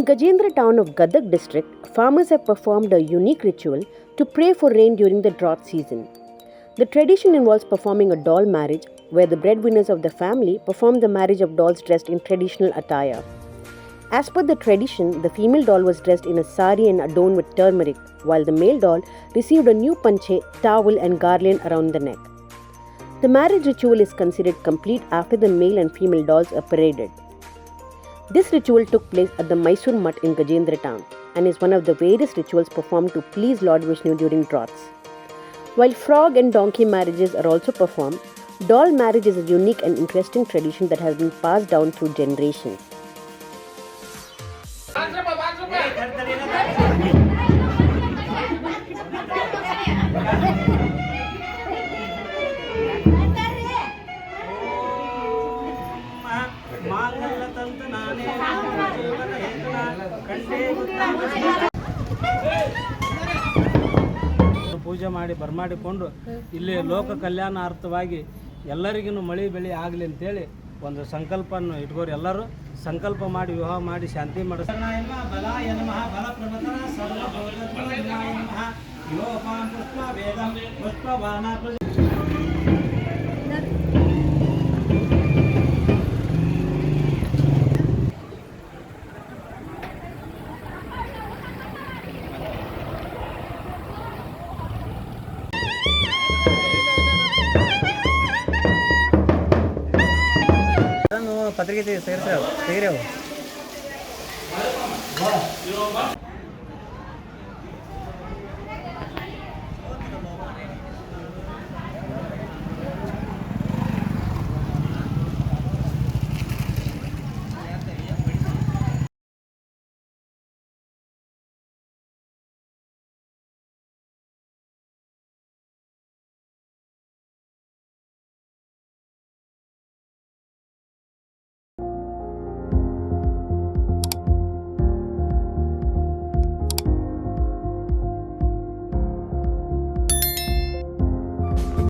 Gajendra town of Gadag district, farmers have performed a unique ritual to pray for rain during the drought season. The tradition involves performing a doll marriage, where the breadwinners of the family perform the marriage of dolls dressed in traditional attire. As per the tradition, the female doll was dressed in a sari and adorned with turmeric, while the male doll received a new panche, towel and garland around the neck. The marriage ritual is considered complete after the male and female dolls are paraded. This ritual took place at the Mysore Mutt in Gajendra town and is one of the various rituals performed to please Lord Vishnu during droughts. While frog and donkey marriages are also performed, doll marriage is a unique and interesting tradition that has been passed down through generations. ಪೂಜೆ ಮಾಡಿ ಬರಮಾಡಿಕೊಂಡು ಇಲ್ಲಿ ಲೋಕ ಕಲ್ಯಾಣಾರ್ಥವಾಗಿ ಎಲ್ಲರಿಗೂ ಮಳೆ ಬೆಳೆ ಆಗಲಿ ಅಂತೇಳಿ ಒಂದು ಸಂಕಲ್ಪವನ್ನು ಇಟ್ಕೋರಿ. ಎಲ್ಲರೂ ಸಂಕಲ್ಪ ಮಾಡಿ ವಿವಾಹ ಮಾಡಿ ಶಾಂತಿ ಮಾಡಿಸ್ತಾರೆ. ಪತ್ರಿಕೆ ತೆಗಿರೇವು